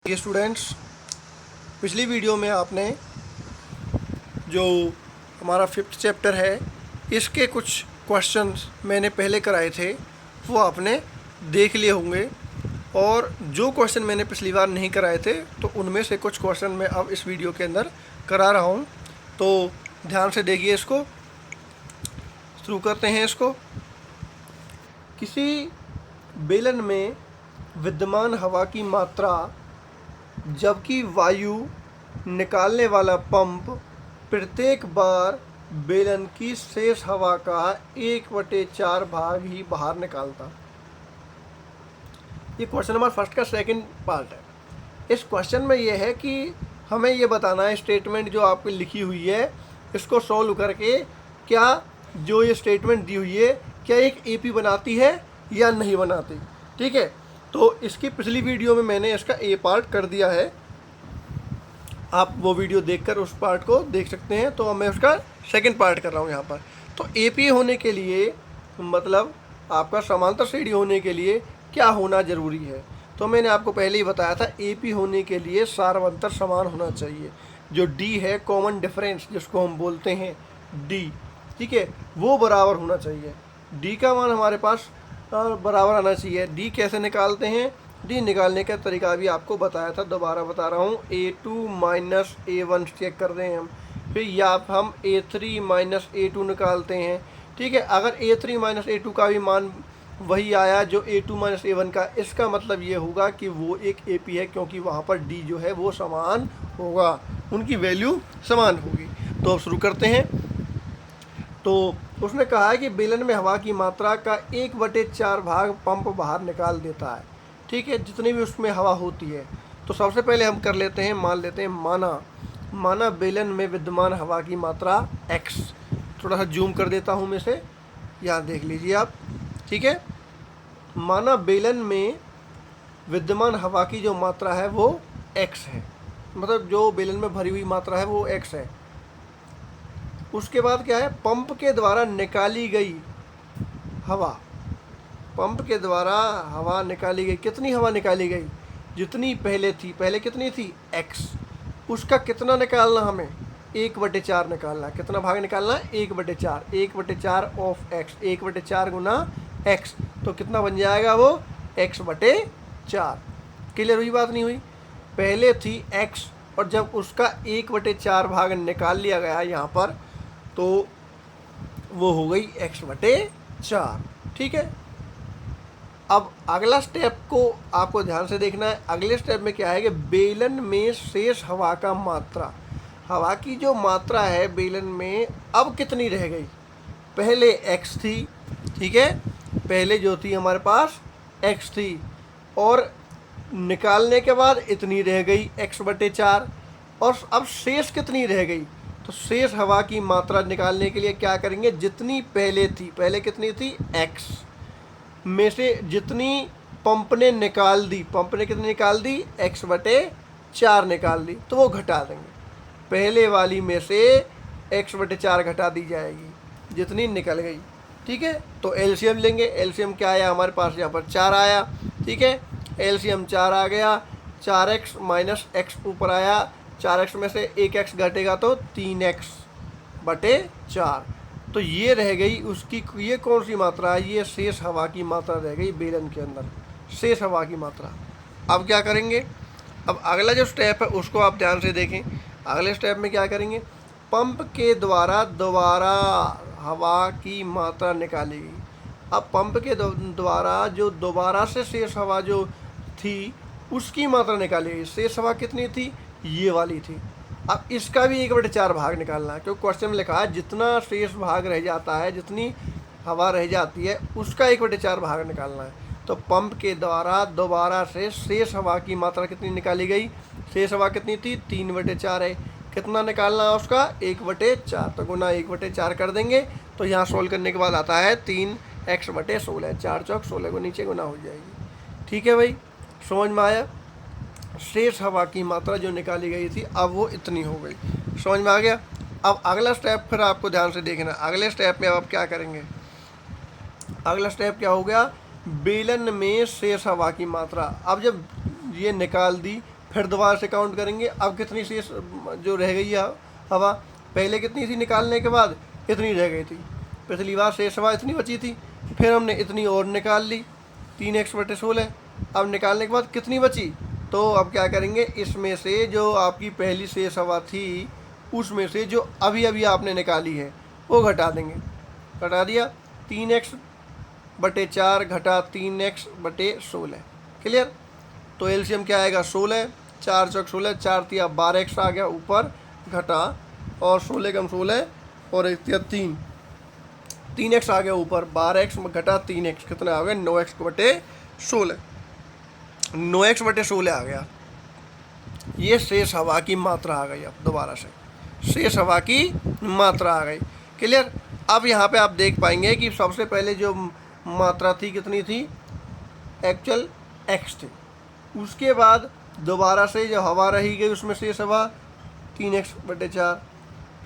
ये स्टूडेंट्स, पिछली वीडियो में आपने जो हमारा 5th चैप्टर है इसके कुछ क्वेश्चंस मैंने पहले कराए थे वो आपने देख लिए होंगे। और जो क्वेश्चन मैंने पिछली बार नहीं कराए थे तो उनमें से कुछ क्वेश्चन मैं अब इस वीडियो के अंदर करा रहा हूँ, तो ध्यान से देखिए। इसको शुरू करते हैं। इसको किसी बेलन में विद्यमान हवा की मात्रा जबकि वायु निकालने वाला पंप प्रत्येक बार बेलन की शेष हवा का 1/4 भाग ही बाहर निकालता। ये क्वेश्चन नंबर फर्स्ट का सेकंड पार्ट है। इस क्वेश्चन में ये है कि हमें ये बताना है, स्टेटमेंट जो आपकी लिखी हुई है इसको सॉल्व करके क्या जो ये स्टेटमेंट दी हुई है क्या एक एपी बनाती है या नहीं बनाती। ठीक है, तो इसकी पिछली वीडियो में मैंने इसका ए पार्ट कर दिया है, आप वो वीडियो देखकर उस पार्ट को देख सकते हैं। तो मैं उसका सेकंड पार्ट कर रहा हूँ यहाँ पर। तो एपी होने के लिए मतलब आपका समांतर श्रेणी होने के लिए क्या होना ज़रूरी है, तो मैंने आपको पहले ही बताया था एपी होने के लिए सार्वंतर समान होना चाहिए। जो डी है कॉमन डिफरेंस जिसको हम बोलते हैं डी, ठीक है, वो बराबर होना चाहिए। डी का मान हमारे पास बराबर आना चाहिए। डी कैसे निकालते हैं, डी निकालने का तरीका भी आपको बताया था, दोबारा बता रहा हूँ। A2 माइनस A1 चेक कर रहे हैं हम, फिर या हम A3 माइनस A2 निकालते हैं। ठीक है, अगर A3 माइनस A2 का भी मान वही आया जो A2 माइनस A1 का, इसका मतलब ये होगा कि वो एक AP है, क्योंकि वहाँ पर डी जो है वो समान होगा, उनकी वैल्यू समान होगी। तो अब शुरू करते हैं। तो उसने कहा है कि बेलन में हवा की मात्रा का 1/4 भाग पंप बाहर निकाल देता है। ठीक है, जितनी भी उसमें हवा होती है। तो सबसे पहले हम कर लेते हैं, मान लेते हैं माना बेलन में विद्यमान हवा की मात्रा x। थोड़ा सा जूम कर देता हूँ मैं इसे, यहाँ देख लीजिए आप। ठीक है, माना बेलन में विद्यमान हवा की जो मात्रा है वो x है, मतलब जो बेलन में भरी हुई मात्रा है वो x है। उसके बाद क्या है, पंप के द्वारा निकाली गई हवा, पंप के द्वारा हवा निकाली गई। कितनी हवा निकाली गई, जितनी पहले थी, पहले कितनी थी x, उसका कितना निकालना हमें 1/4 निकालना। कितना भाग निकालना, 1/4, 1/4 ऑफ x, 1/4 गुना x, तो कितना बन जाएगा वो x/4। क्लियर हुई बात नहीं हुई, पहले थी x और जब उसका 1/4 भाग निकाल लिया गया यहाँ पर तो वो हो गई x/4। ठीक है, अब अगला स्टेप को आपको ध्यान से देखना है। अगले स्टेप में क्या है कि बेलन में शेष हवा का मात्रा, हवा की जो मात्रा है बेलन में अब कितनी रह गई। पहले x थी, ठीक है, पहले जो थी हमारे पास x थी और निकालने के बाद इतनी रह गई x/4, और अब शेष कितनी रह गई। तो शेष हवा की मात्रा निकालने के लिए क्या करेंगे, जितनी पहले थी, पहले कितनी थी x में से जितनी पंप ने निकाल दी, पंप ने कितनी निकाल दी, x/4 निकाल दी, तो वो घटा देंगे। पहले वाली में से x/4 घटा दी जाएगी जितनी निकल गई। ठीक है, तो एलसीएम लेंगे। एलसीएम क्या आया हमारे पास, यहाँ पर 4 आया। ठीक है, एलसीएम 4 आ गया, 4x माइनस x ऊपर आया, 4x में से 1x घटेगा तो 3x/4। तो ये रह गई उसकी, ये कौन सी मात्रा है, ये शेष हवा की मात्रा रह गई बेलन के अंदर, शेष हवा की मात्रा। अब क्या करेंगे, अब अगला जो स्टेप है उसको आप ध्यान से देखें। अगले स्टेप में क्या करेंगे, पंप के द्वारा दोबारा हवा की मात्रा निकाली गई। अब पंप के द्वारा जो दोबारा से शेष हवा जो थी उसकी मात्रा निकाली गई। शेष हवा कितनी थी, ये वाली थी। अब इसका भी 1/4 भाग निकालना है, क्योंकि क्वेश्चन में लिखा है जितना शेष भाग रह जाता है, जितनी हवा रह जाती है उसका 1/4 भाग निकालना है। तो पंप के द्वारा दोबारा से शेष हवा की मात्रा कितनी निकाली गई, शेष हवा कितनी थी, 3/4 है। कितना निकालना है उसका, 1/4, तो गुना 1/4 कर देंगे। तो यहाँ सोल्व करने के बाद आता है 3x/16, 4 चौक 16 को नीचे गुना हो जाएगी। ठीक है भाई, समझ में आया। शेष हवा की मात्रा जो निकाली गई थी अब वो इतनी हो गई, समझ में आ गया। अब अगला स्टेप फिर आपको ध्यान से देखना। अगले स्टेप में अब आप क्या करेंगे, अगला स्टेप क्या हो गया, बेलन में शेष हवा की मात्रा। अब जब ये निकाल दी फिर दोबारा से काउंट करेंगे, अब कितनी शेष जो रह गई है हवा, पहले कितनी थी निकालने के बाद, इतनी रह गई थी, पिछली बार शेष हवा इतनी बची थी, फिर हमने इतनी और निकाल ली 3x/16। अब निकालने के बाद कितनी बची, तो अब क्या करेंगे, इसमें से जो आपकी पहली शेष हवा थी उसमें से जो अभी अभी आपने निकाली है वो घटा देंगे, घटा दिया 3x/4 घटा 3x/16। क्लियर। तो एलसीएम क्या आएगा 16, 4 चौक 16, 4 तिया 12x आ गया ऊपर, घटा और 16 कम 16 और 1 तिया 3, 3x आ गया ऊपर, 12x घटा 3x कितना आ गया 9x/16, 9x/16 आ गया। ये शेष हवा की मात्रा आ गई। अब दोबारा से शेष हवा की मात्रा आ गई। क्लियर। अब यहाँ पे आप देख पाएंगे कि सबसे पहले जो मात्रा थी कितनी थी, एक्चुअल x थी, उसके बाद दोबारा से जो हवा रही गई उसमें शेष हवा 3x/4,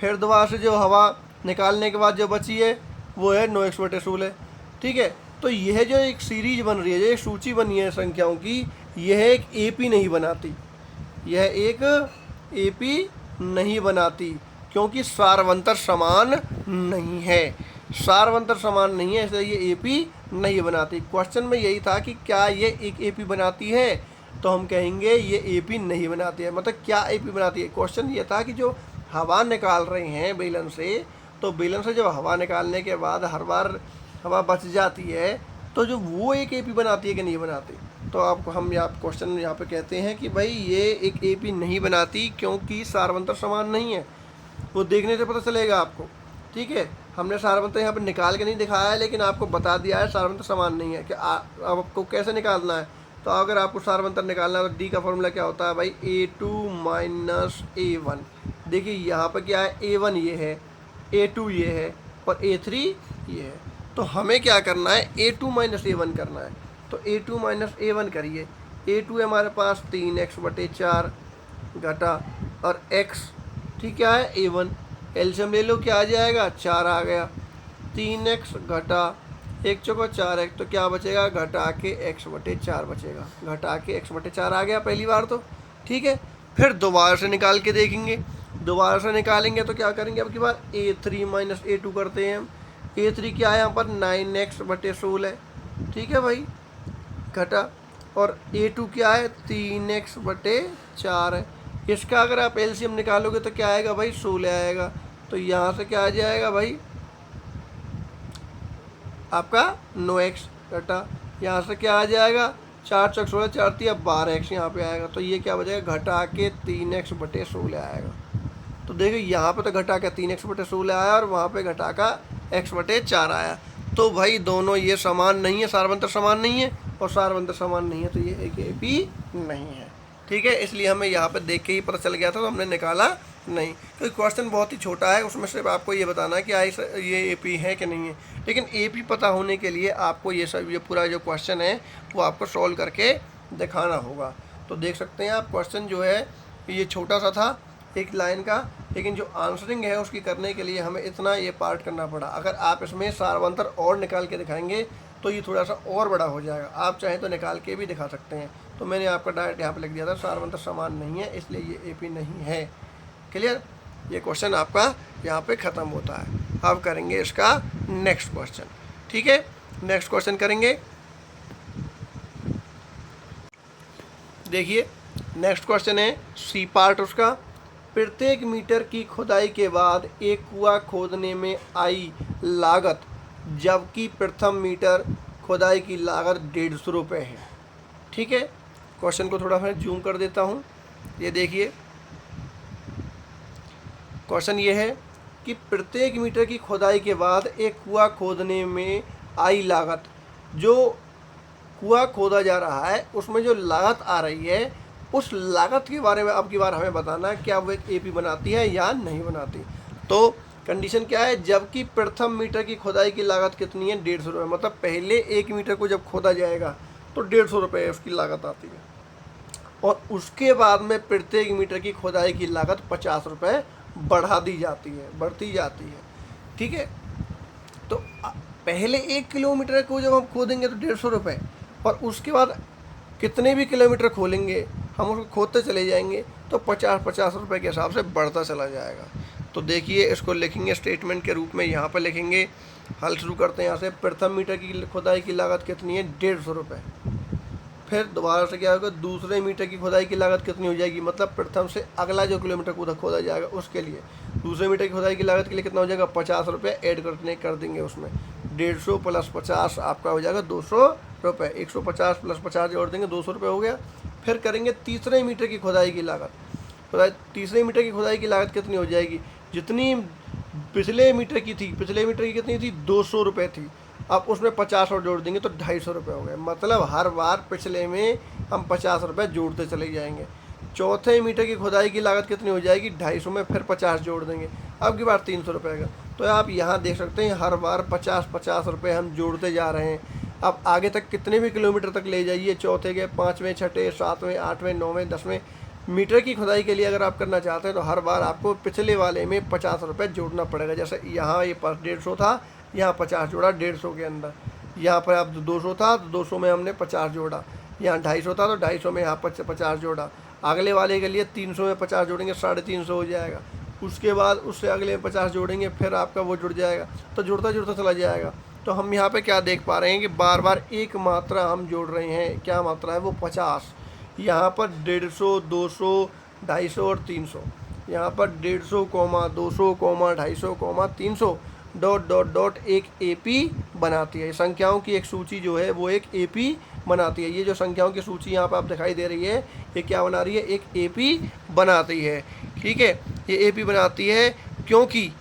फिर दोबारा से जो हवा निकालने के बाद जो बची है वो है 9x/16। ठीक है। तो यह जो एक सीरीज बन रही है, जो एक सूची बनी है संख्याओं की, यह एक एपी नहीं बनाती, यह एक एपी नहीं बनाती, क्योंकि सारवंतर समान नहीं है, सारवंतर समान नहीं है, इसलिए ये एपी नहीं बनाती। क्वेश्चन में यही था कि क्या ये एक एपी बनाती है, तो हम कहेंगे ये एपी नहीं बनाती है। मतलब क्या एपी बनाती है, क्वेश्चन ये था कि जो हवा निकाल रहे हैं बेलन से, तो बेलन से जब हवा निकालने के बाद हर बार हवा बच जाती है, तो जो वो एक एपी बनाती है कि नहीं बनाती। तो आपको हम यहाँ क्वेश्चन यहाँ पे कहते हैं कि भाई ये एक एपी नहीं बनाती क्योंकि सारवंतर समान नहीं है। वो देखने से पता चलेगा आपको। ठीक है। हमने सारवंतर यहाँ पे निकाल के नहीं दिखाया है, लेकिन आपको बता दिया है सारवंतर समान नहीं है कि अब आपको कैसे निकालना है। तो अगर आपको सारवंतर निकालना है तो डी का फॉर्मूला क्या होता है भाई, A2 - A1। देखिए यहाँ पर क्या है, A1 ये है, A2 ये है और A3 ये है। तो हमें क्या करना है, A2 - A1 करना है। तो A2 - A1 करिए। A2 है हमारे पास 3x/4 घटा और x, ठीक है, A1 एलसीएम ले लो, क्या आ जाएगा 4 आ गया, 3x घटा 1 चौको 4x, तो क्या बचेगा, घटा के x/4 बचेगा, घटा के x/4 आ गया पहली बार तो। ठीक है। फिर दोबारा से निकाल के देखेंगे, दोबारा से निकालेंगे तो क्या करेंगे, अब की बार A3 - A2 करते हैं हम। A3 क्या है यहाँ पर 9x/16, ठीक है भाई, घटा, और A2 क्या है 3x/4 है। इसका अगर आप एलसीएम निकालोगे तो क्या आएगा भाई 16 आएगा। तो यहाँ से क्या आ जाएगा भाई आपका 9x घटा, यहाँ से क्या आ जाएगा 4 चौक 16, 4 तिया 12x यहाँ पे आएगा। तो ये क्या बचेगा, घटा के 3x/16 आएगा। तो देखिए यहाँ पे तो घटा के 3x/16 आया और वहाँ पे घटा का x/4 आया। तो भाई दोनों ये समान नहीं है, सारवंतर समान नहीं है, और सारवंतर समान नहीं है तो ये एक एपी नहीं है। ठीक है। इसलिए हमें यहाँ पे देख के ही पता चल गया था, तो हमने निकाला नहीं, क्योंकि क्वेश्चन बहुत ही छोटा है, उसमें सिर्फ आपको ये बताना है कि ये एपी है कि नहीं है। लेकिन एपी पता होने के लिए आपको ये पूरा जो क्वेश्चन है वो आपको सॉल्व करके दिखाना होगा। तो देख सकते हैं आप, क्वेश्चन जो है ये छोटा सा था एक लाइन का, लेकिन जो आंसरिंग है उसकी करने के लिए हमें इतना ये पार्ट करना पड़ा। अगर आप इसमें सारवंतर और निकाल के दिखाएंगे तो ये थोड़ा सा और बड़ा हो जाएगा। आप चाहें तो निकाल के भी दिखा सकते हैं। तो मैंने आपका डायरेक्ट यहाँ पे लिख दिया था सारवंतर समान नहीं है, इसलिए ये एपी नहीं है। क्लियर। ये क्वेश्चन आपका यहाँ पे ख़त्म होता है। अब करेंगे इसका नेक्स्ट क्वेश्चन। ठीक है। नेक्स्ट क्वेश्चन करेंगे, देखिए नेक्स्ट क्वेश्चन है सी पार्ट उसका। प्रत्येक मीटर की खुदाई के बाद एक कुआं खोदने में आई लागत, जबकि प्रथम मीटर खुदाई की लागत 150 रुपये है। ठीक है। क्वेश्चन को थोड़ा मैं जूम कर देता हूँ। ये देखिए क्वेश्चन ये है कि प्रत्येक मीटर की खुदाई के बाद एक कुआं खोदने में आई लागत, जो कुआं खोदा जा रहा है उसमें जो लागत आ रही है उस लागत के बारे में अब की बार हमें बताना है क्या वो एक एपी बनाती है या नहीं बनाती। तो कंडीशन क्या है, जबकि प्रथम मीटर की खुदाई की लागत कितनी है 150 रुपये, मतलब पहले 1 मीटर को जब खोदा जाएगा तो 150 रुपये उसकी लागत आती है, और उसके बाद में प्रत्येक मीटर की खुदाई की लागत 50 रुपये बढ़ा दी जाती है, बढ़ती जाती है। ठीक है। तो पहले 1 किलोमीटर को जब हम खोदेंगे तो 150 रुपये, और उसके बाद कितने भी किलोमीटर खोलेंगे हम उसको खोदते चले जाएंगे तो 50-50 रुपये के हिसाब से बढ़ता चला जाएगा। तो देखिए इसको लिखेंगे स्टेटमेंट के रूप में, यहाँ पर लिखेंगे। हल शुरू करते हैं यहाँ से। प्रथम मीटर की खुदाई की लागत कितनी है? 150 रुपये। फिर दोबारा से क्या होगा? दूसरे मीटर की खुदाई की लागत कितनी हो जाएगी? मतलब प्रथम से अगला जो किलोमीटर खोदा जाएगा उसके लिए दूसरे मीटर की खुदाई की लागत के लिए कितना हो जाएगा? 50 रुपये ऐड कर देंगे उसमें। 150 प्लस 50 आपका हो जाएगा 200 रुपये। 150 प्लस 50 जोड़ देंगे, 200 रुपये हो गया। फिर करेंगे तीसरे मीटर की खुदाई की लागत। तीसरे मीटर की खुदाई की लागत कितनी हो जाएगी? जितनी पिछले मीटर की थी, पिछले मीटर की कितनी थी? 200 रुपये थी। अब उसमें 50 और जोड़ देंगे तो 250 रुपये हो गए। मतलब हर बार पिछले में हम 50 रुपये जोड़ते चले जाएंगे। चौथे मीटर की खुदाई की लागत कितनी हो जाएगी? 250 में फिर 50 जोड़ देंगे, अब की बार 300 रुपये का। तो आप यहाँ देख सकते हैं हर बार 50-50 रुपये हम जोड़ते जा रहे हैं। अब आगे तक कितने भी किलोमीटर तक ले जाइए, चौथे के, पाँचवें, छठे, सातवें, आठवें, नौवें, 10वें मीटर की खुदाई के लिए अगर आप करना चाहते हैं तो हर बार आपको पिछले वाले में 50 रुपये जोड़ना पड़ेगा। जैसे यहाँ ये 150 था, यहाँ 50 जोड़ा 150 के अंदर। यहाँ पर आप 200 था तो 200 में हमने 50 जोड़ा। यहाँ 250 था तो 250 में यहाँ 50 जोड़ा। अगले वाले के लिए 300 में 50 जोड़ेंगे, 350 हो जाएगा। उसके बाद उससे अगले 50 जोड़ेंगे, फिर आपका वो जुड़ जाएगा। तो जुड़ता जुड़ता चला जाएगा। तो हम यहाँ पे क्या देख पा रहे हैं कि बार बार एक मात्रा हम जोड़ रहे हैं। क्या मात्रा है? वो 50। यहाँ पर 150, 200, 250 और 300। यहाँ पर 150, 200, 250, 300 डॉट डॉट डॉट एक एपी बनाती है। संख्याओं की एक सूची जो है वो एक एपी बनाती है। ये जो संख्याओं की सूची यहाँ पर आप दिखाई दे रही है, ये क्या बना रही है? एक एपी बनाती है। ठीक है, ये एपी बनाती है क्योंकि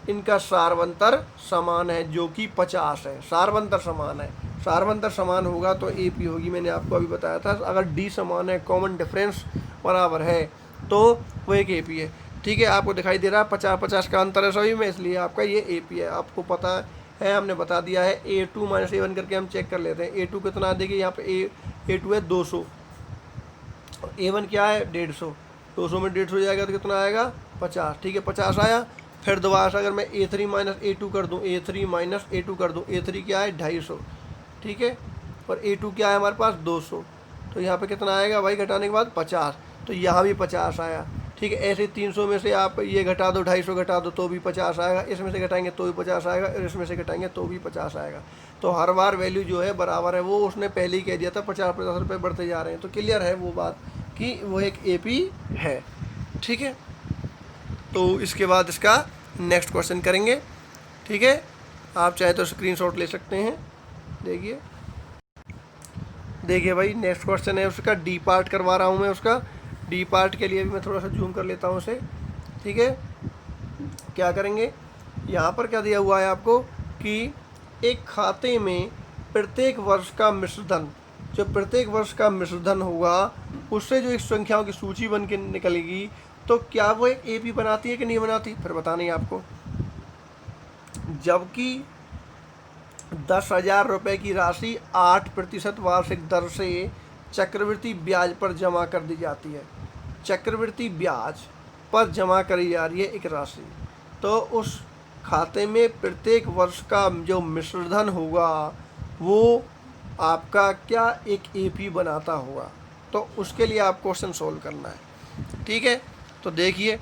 इनका सारवंतर समान है, जो कि 50 है। सारवंतर समान है, सारवंतर समान होगा तो एपी होगी। मैंने आपको अभी बताया था, अगर डी समान है, कॉमन डिफरेंस बराबर है, तो वो एक एपी है। ठीक है, आपको दिखाई दे रहा है 50-50 का अंतर है सभी में, इसलिए आपका ये एपी है। आपको पता है, हमने बता दिया है। A2 - A1 करके हम चेक कर लेते हैं। A2 कितना देखिए, यहाँ पे A2 है 200, A1 क्या है? 150। 200 में 150 हो जाएगा तो कितना आएगा? 50। ठीक है, 50 आया। फिर दोबारा से अगर मैं A3 - A2 कर दूँ, A3 - A2 कर दूँ, A3 क्या है? 250। ठीक है, और A2 क्या है हमारे पास? 200। तो यहाँ पे कितना आएगा भाई घटाने के बाद? 50। तो यहाँ भी 50 आया। ठीक है, ऐसे 300 में से आप ये घटा दो, 250 घटा दो तो भी 50 आएगा। इसमें से घटाएंगे तो भी 50 आएगा, और इसमें से घटाएंगे तो भी 50 आएगा। तो हर बार वैल्यू जो है बराबर है। वो उसने पहले ही कह दिया था 50-50 रुपये बढ़ते जा रहे हैं। तो क्लियर है वो बात कि वो एक एपी है। ठीक है, तो इसके बाद इसका नेक्स्ट क्वेश्चन करेंगे। ठीक है, आप चाहे तो स्क्रीनशॉट ले सकते हैं। देखिए भाई, नेक्स्ट क्वेश्चन है उसका, डी पार्ट करवा रहा हूँ मैं उसका। डी पार्ट के लिए भी मैं थोड़ा सा जूम कर लेता हूँ उसे। ठीक है, क्या करेंगे, यहाँ पर क्या दिया हुआ है आपको कि एक खाते में प्रत्येक वर्ष का मिश्रधन, जो प्रत्येक वर्ष का मिश्रधन होगा उससे जो एक संख्याओं की सूची बन के निकलेगी, तो क्या वो एक एपी बनाती है कि नहीं बनाती? फिर बतानी है आपको। जबकि 10,000 रुपये की राशि 8% वार्षिक दर से चक्रवृद्धि ब्याज पर जमा कर दी जाती है। चक्रवृद्धि ब्याज पर जमा करी जा रही है एक राशि, तो उस खाते में प्रत्येक वर्ष का जो मिश्रधन होगा वो आपका क्या एक एपी बनाता होगा। तो उसके लिए आप क्वेश्चन सोल्व करना है। ठीक है, तो देखिए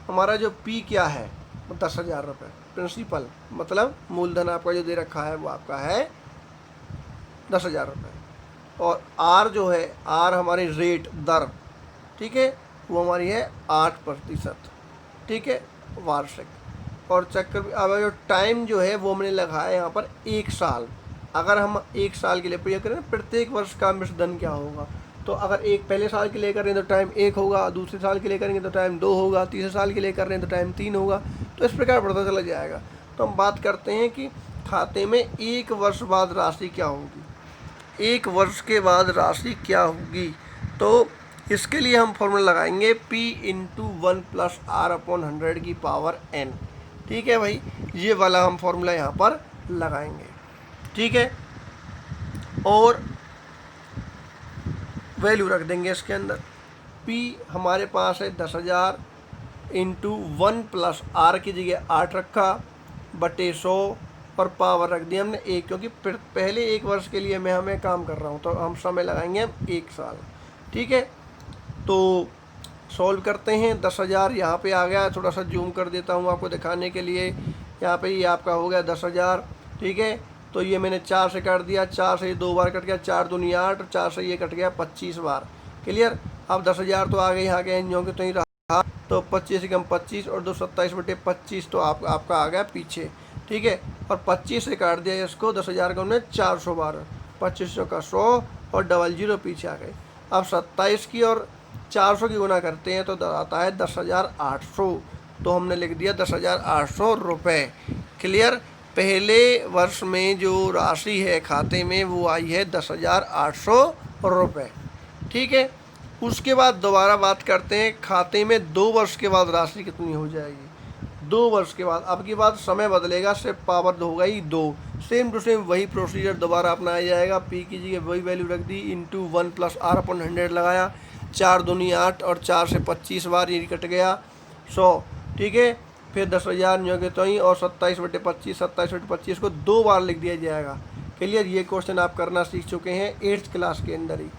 हमारा जो पी क्या है, 10,000 रुपये प्रिंसिपल, मतलब मूलधन आपका जो दे रखा है वो आपका है 10,000 रुपये। और आर जो है, आर हमारी रेट दर, ठीक है, वो हमारी है 8%। ठीक है, वार्षिक। और चक्र अब जो टाइम जो है वो हमने लगाया है यहाँ पर 1 साल। अगर हम 1 साल के लिए प्रयोग करें प्रत्येक वर्ष का मिश्रधन क्या होगा, तो अगर एक पहले साल के लिए कर रहे हैं तो टाइम 1 होगा, दूसरे साल के लिए करेंगे तो टाइम 2 होगा, तीसरे साल के लिए कर रहे हैं तो टाइम 3 होगा। तो इस प्रकार बढ़ता चला जाएगा। तो हम बात करते हैं कि खाते में 1 वर्ष बाद राशि क्या होगी। 1 वर्ष के बाद राशि क्या होगी, तो इसके लिए हम फॉर्मूला लगाएंगे P × 1 + R/100 की पावर n। ठीक है भाई, ये वाला हम फॉर्मूला यहाँ पर लगाएंगे। ठीक है, और वैल्यू रख देंगे इसके अंदर। P हमारे पास है 10,000 × 1 + R की जगह 8 रखा बटे 100 और पावर रख दिया हमने 1, क्योंकि पहले 1 वर्ष के लिए मैं काम कर रहा हूँ, तो हम समय लगाएंगे 1 साल। ठीक है, तो सॉल्व करते हैं। 10,000 यहाँ पे आ गया, थोड़ा सा जूम कर देता हूँ आपको दिखाने के लिए। यहाँ पे ये आपका हो गया 10,000, ठीक है। तो ये मैंने 4 से काट दिया, 4 से ये 2 बार कट गया, 4 दूनी 8, 4 से ये कट गया 25 बार। क्लियर। अब 10,000 तो आ गए यहाँ के एन के तो ही रहा, तो 25 से कम 25 और 2 27/25 तो आपका आ गया पीछे, ठीक है। और 25 से काट दिया इसको, 10,000 को हमने 400 बार, 2500 का 100 और 00 पीछे आ गए। अब 27 की और 400 की गुना करते हैं तो आता है 10,800, तो हमने लिख दिया 10,800 रुपये। क्लियर। पहले वर्ष में जो राशि है खाते में वो आई है 10,800 रुपये, ठीक है। उसके बाद दोबारा बात करते हैं खाते में 2 वर्ष के बाद राशि कितनी हो जाएगी। 2 वर्ष के बाद, अब की बात समय बदलेगा, सिर्फ पावर हो गई 2, सेम टू सेम वही प्रोसीजर दोबारा अपनाया जाएगा। पी की जगह वही वैल्यू रख दी, इंटू 1 + r/100 लगाया, 4 दूनी 8 और 4 से 25 बार ये कट गया 100, ठीक है। फिर 10,000 न्यू के तो ही, और 27/25, 27/25 को 2 बार लिख दिया जाएगा। क्लियर। ये क्वेश्चन आप करना सीख चुके हैं 8th क्लास के अंदर ही।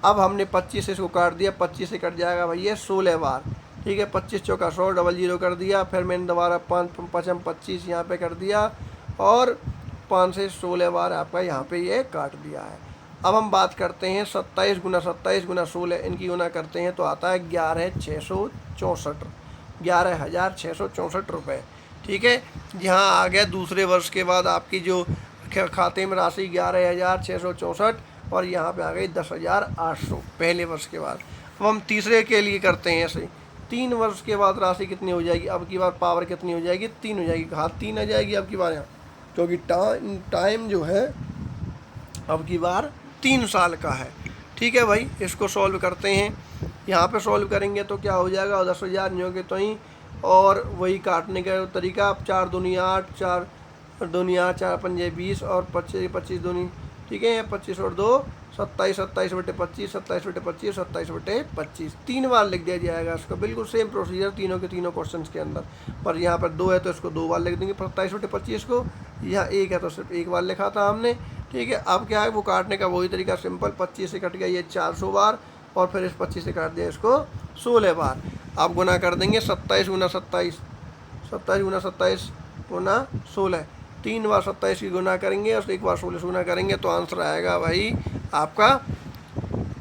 अब हमने 25 से इसको काट दिया, 25 से कट जाएगा भैया 16 बार, ठीक है। 25 चौका 100, 00 कर दिया, फिर मैंने दोबारा 5 5 25 यहाँ पे कर दिया, और 5 से 16 बार आपका यहाँ पे ये काट दिया है। अब हम बात करते हैं 27 × 27 × 16, इनकी गुना करते हैं तो आता है 11,664, 11,664 रुपये, ठीक है। यहाँ आ गया दूसरे वर्ष के बाद आपकी जो खाते में राशि 11,664, और यहाँ पे आ गई 10,800 पहले वर्ष के बाद। अब हम तीसरे के लिए करते हैं ऐसे, 3 वर्ष के बाद राशि कितनी हो जाएगी। अब की बार पावर कितनी हो जाएगी, 3 हो जाएगी। हाँ 3 आ जाएगी अब की बार यहाँ, क्योंकि टाइम जो है अब की बार 3 साल का है, ठीक है भाई। इसको सॉल्व करते हैं, यहाँ पे सॉल्व करेंगे तो क्या हो जाएगा, 10,000 न्यू के तो ही, और वही काटने का तरीका, 4 दूनी 8, 4 दूनी 8, 4 पंजे 20 और 25 दूनी, ठीक है। 25 और 2 27, 27/25, 27/25, 27/25, 3 बार लिख दिया जाएगा इसको। बिल्कुल सेम प्रोसीजर तीनों के तीनों क्वेश्चंस के अंदर, पर यहाँ पर 2 है तो इसको 2 बार लिख देंगे 27/25 को, यहाँ 1 है तो सिर्फ 1 बार लिखा था हमने, ठीक है। अब क्या है वो काटने का वही तरीका सिंपल, 25 से कट गया ये 400 बार, और फिर इस 25 से काट दिया इसको 16 बार। आप गुना कर देंगे 27 × 27, 27 × 27 × 16, 3 बार 27 की गुना करेंगे और 1 बार 16 से गुना करेंगे तो आंसर आएगा भाई आपका,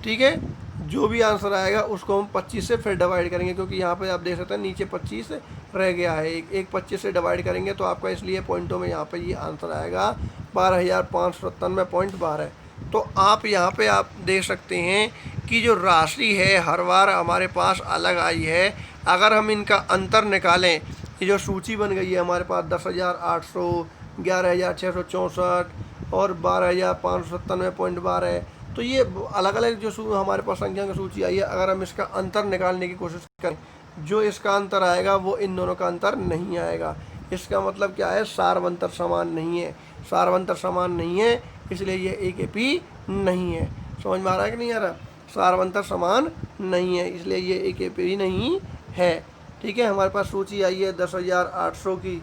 ठीक है। जो भी आंसर आएगा उसको हम 25 से फिर डिवाइड करेंगे, क्योंकि यहाँ पे आप देख सकते हैं नीचे 25 रह गया है, एक 25 से डिवाइड करेंगे तो आपका इसलिए पॉइंटों में यहाँ पे ये आंसर आएगा 12,597.12। तो आप यहाँ पे आप देख सकते हैं कि जो राशि है हर बार हमारे पास अलग आई है। अगर हम इनका अंतर निकालें, ये जो सूची बन गई है हमारे पास 10,800, 11,664 और 12,597.12, तो ये अलग अलग जो हमारे पास संख्या की सूची आई है, अगर हम इसका अंतर निकालने की कोशिश करें, जो इसका अंतर आएगा वो इन दोनों का अंतर नहीं आएगा। इसका मतलब क्या है, सार्वंतर समान नहीं है, सार्वंतर समान नहीं है, इसलिए ये एक एपी नहीं है। समझ में आ रहा है कि नहीं आ रहा, सार्वंतर समान नहीं है इसलिए ये एक एपी नहीं है, ठीक है। हमारे पास सूची आई है 10,800 की,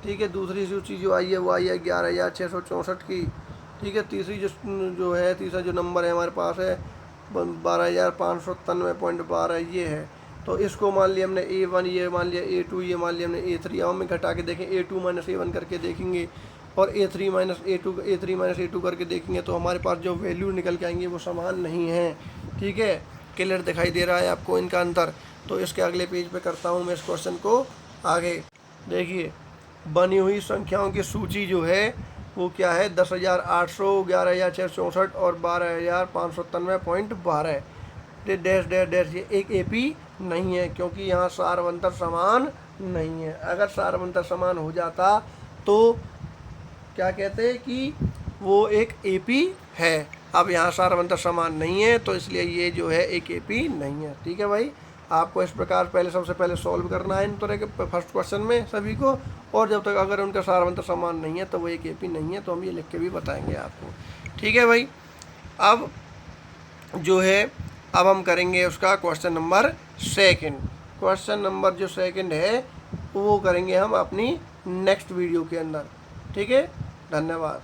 ठीक है। दूसरी सूची जो आई है वो आई है 11,664 की, ठीक है। तीसरी जो है तीसरा जो नंबर है हमारे पास है 12,597.12 ये है। तो इसको मान लिया हमने A1, ये मान लिया A2, ये मान लिया हमने A3। अब हम घटा के देखें A2 - A1 करके देखेंगे और A3 - A2 करके देखेंगे तो हमारे पास जो वैल्यू निकल के आएंगे वो समान नहीं है, ठीक है। क्लियर दिखाई दे रहा है आपको इनका अंतर। तो इसके अगले पेज पे करता हूँ मैं इस क्वेश्चन को आगे। देखिए बनी हुई संख्याओं की सूची जो है वो क्या है, 10,800, 11,664 और 12,597.12। डैश डैश डैश ये एक एपी नहीं है, क्योंकि यहाँ सार्वंतर समान नहीं है। अगर सार्वंतर समान हो जाता तो क्या कहते हैं कि वो एक एपी है। अब यहाँ सार्वंतर समान नहीं है तो इसलिए ये जो है एक एपी नहीं है, ठीक है भाई। आपको इस प्रकार पहले सबसे पहले सॉल्व करना है इन तरह के फर्स्ट क्वेश्चन में सभी को, और जब तक अगर उनका सार्वंतर समान नहीं है तो वो एक एपी नहीं है, तो हम ये लिख के भी बताएंगे आपको, ठीक है भाई। अब जो है अब हम करेंगे उसका क्वेश्चन नंबर 2। क्वेश्चन नंबर जो 2 है वो करेंगे हम अपनी नेक्स्ट वीडियो के अंदर, ठीक है। धन्यवाद।